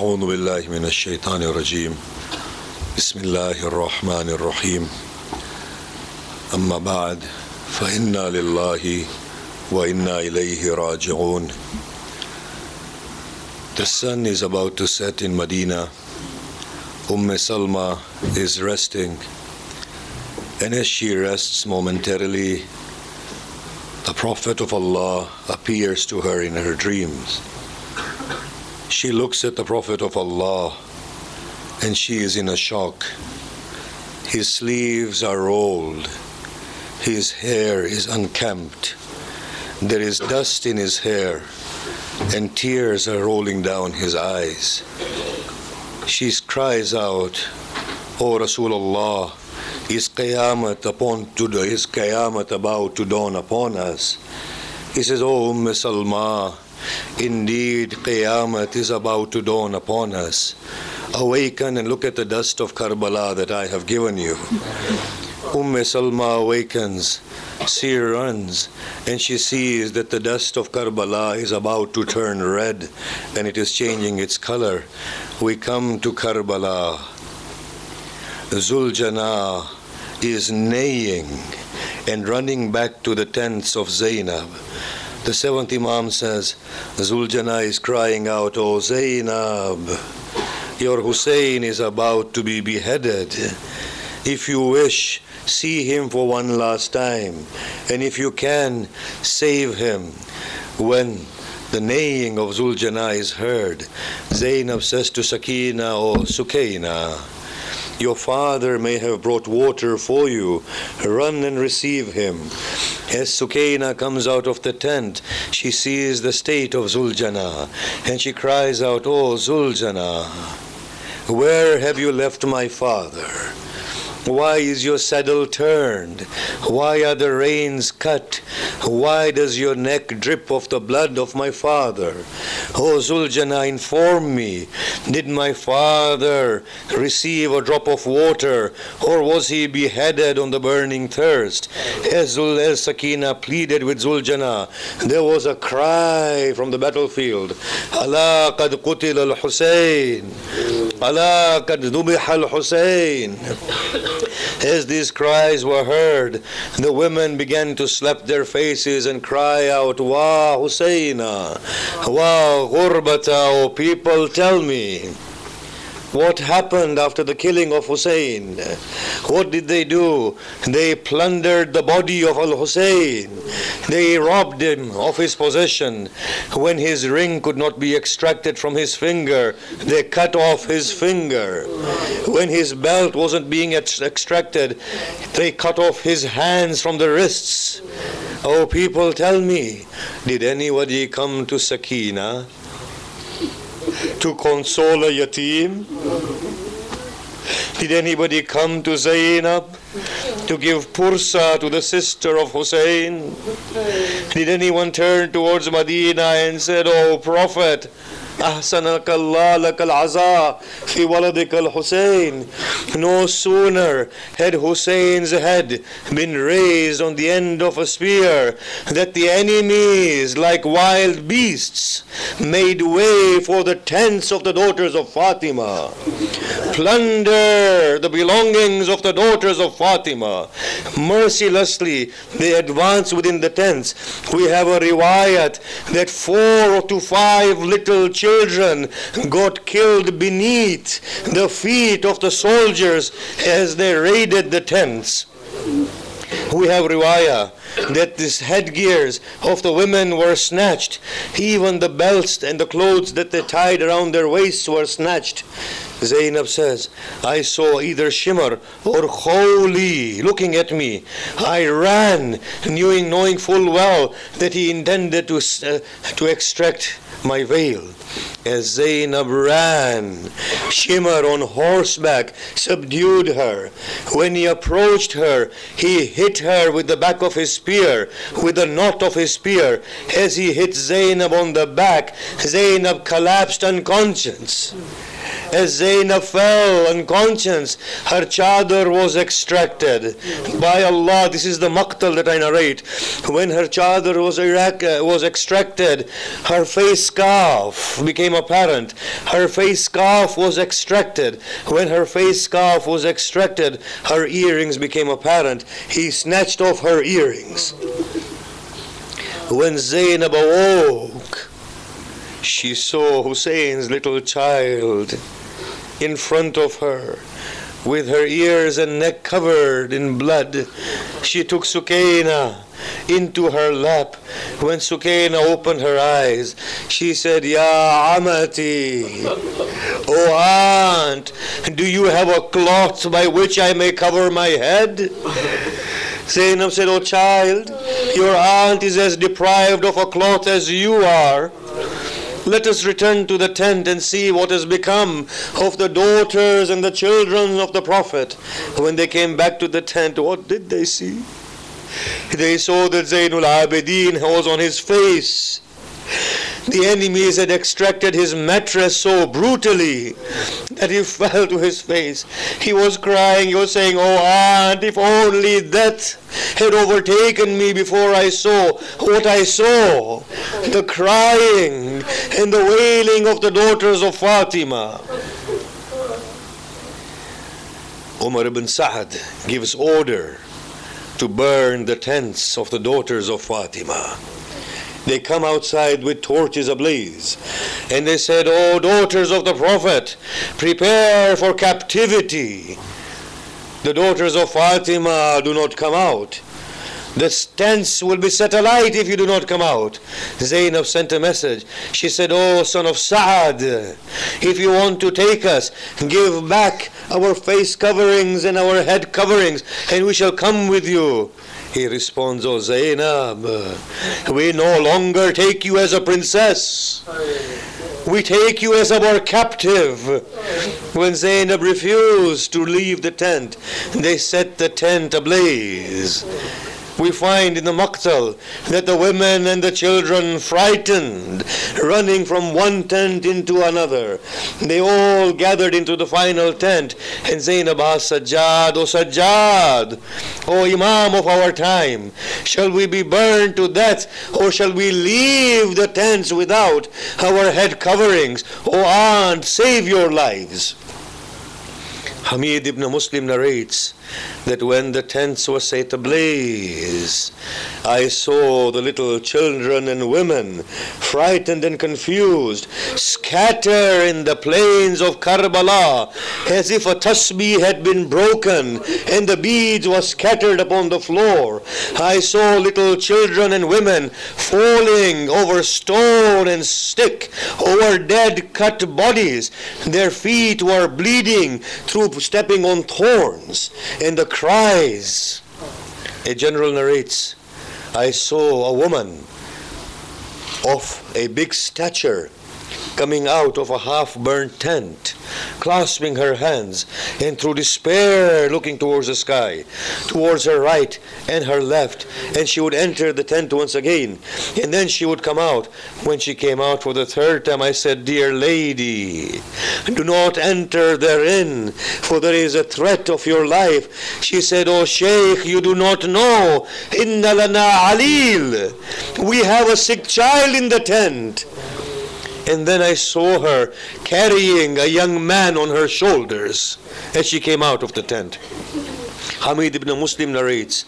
أعوذ بالله من الشيطان الرجيم بسم الله الرحمن الرحيم أما بعد فإنا لله وإنا إليه راجعون. The sun is about to set in Medina. Salma is resting, and as she rests momentarily, the Prophet of Allah appears to her in her dreams. She looks at the Prophet of Allah and she is in a shock. His sleeves are rolled, his hair is unkempt, there is dust in his hair, and tears are rolling down his eyes. She cries out, "O Rasulullah, is Qiyamah about to dawn upon us?" He says, "O Salma, indeed Qiyamah is about to dawn upon us. Awaken and look at the dust of Karbala that I have given you." Salma awakens, she runs, and she sees that the dust of Karbala is about to turn red, and it is changing its color. We come to Karbala. Zuljana is neighing and running back to the tents of Zainab. The seventh Imam says, Zuljana is crying out, "O Zainab, your Hussein is about to be beheaded. If you wish, see him for one last time, and if you can, save him." When the neighing of Zuljana is heard, Zainab says to Sakina, "O Sukaina, your father may have brought water for you. Run and receive him." As Sukaina comes out of the tent, she sees the state of Zuljana, and she cries out, "O Zuljana, where have you left my father? Why is your saddle turned? Why are the reins cut? Why does your neck drip of the blood of my father? O Zuljana, inform me, did my father receive a drop of water, or was he beheaded on the burning thirst?" As Sakina pleaded with Zuljana, there was a cry from the battlefield, "Ala qad qutil al-Hussein, ala qad dhubiha al-Hussein." As these cries were heard, the women began to slap their faces and cry out, "Wa Husseina, wa ghurbata." O people, tell me, what happened after the killing of Hussein? What did they do? They plundered the body of Al-Hussein. They robbed him of his possession. When his ring could not be extracted from his finger, they cut off his finger. When his belt wasn't being extracted, they cut off his hands from the wrists. Oh people, tell me, did anybody come to Sakina to console a yatim? Did anybody come to Zainab to give pursa to the sister of Hussein? Did anyone turn towards Medina and said, "O Prophet, أحسنك الله لك العزاء في ولدك الحسين"? No sooner had Hussein's head been raised on the end of a spear that the enemies, like wild beasts, made way for the tents of the daughters of Fatima. Plunder the belongings of the daughters of Fatima. Mercilessly they advanced within the tents. We have a riwayat that 4 to 5 little children got killed beneath the feet of the soldiers as they raided the tents. We have riwayah that these headgears of the women were snatched. Even the belts and the clothes that they tied around their waists were snatched. Zainab says, "I saw either Shimr or Khawli looking at me. I ran, knowing full well that he intended to extract my veil." As Zainab ran, Shimr on horseback subdued her. When he approached her, he hit her with the back of his spear, with the knot of his spear. As he hit Zainab on the back, Zainab collapsed unconscious. As Zainab fell unconscious, her chadar was extracted. By Allah, this is the maqtal that I narrate. When her chadar was extracted, her face scarf became apparent. Her face scarf was extracted. When her face scarf was extracted, her earrings became apparent. He snatched off her earrings. When Zainab awoke, she saw Hussein's little child in front of her, with her ears and neck covered in blood. She took Sukaina into her lap. When Sukaina opened her eyes, she said, Ya Amati, O aunt, do you have a cloth by which I may cover my head? Zainab said, O child, your aunt is as deprived of a cloth as you are. Let us return to the tent and see what has become of the daughters and the children of the Prophet. When they came back to the tent, what did they see? They saw that Zainul Abidin was on his face. The enemies had extracted his mattress so brutally that he fell to his face. He was crying, he was saying, Oh aunt, if only death had overtaken me before I saw what I saw. The crying and the wailing of the daughters of Fatima. Umar ibn Sa'd gives order to burn the tents of the daughters of Fatima. They come outside with torches ablaze, and they said, O daughters of the Prophet, prepare for captivity. The daughters of Fatima, do not come out. The tents will be set alight if you do not come out. Zainab sent a message. She said, O son of Sa'ad, if you want to take us, give back our face coverings and our head coverings, and we shall come with you. He responds, O Zainab, we no longer take you as a princess. We take you as our captive. When Zainab refused to leave the tent, they set the tent ablaze. We find in the maqtal that the women and the children, frightened, running from one tent into another, they all gathered into the final tent, and Zainab asked Sajjad, O Sajjad, O Imam of our time, shall we be burned to death, or shall we leave the tents without our head coverings? O aunt, save your lives. Hamid ibn Muslim narrates that when the tents were set ablaze, I saw the little children and women, frightened and confused, scatter in the plains of Karbala as if a tasbih had been broken and the beads were scattered upon the floor. I saw little children and women falling over stone and stick, over dead cut bodies. Their feet were bleeding through stepping on thorns, and the cries. A general narrates, I saw a woman of a big stature coming out of a half-burnt tent, clasping her hands, and through despair looking towards the sky, towards her right and her left, and she would enter the tent once again, and then she would come out. When she came out for the third time, I said, Dear lady, do not enter therein, for there is a threat of your life. She said, Oh Sheikh, you do not know, Inna lana alil, we have a sick child in the tent. And then I saw her carrying a young man on her shoulders as she came out of the tent. Hamid ibn Muslim narrates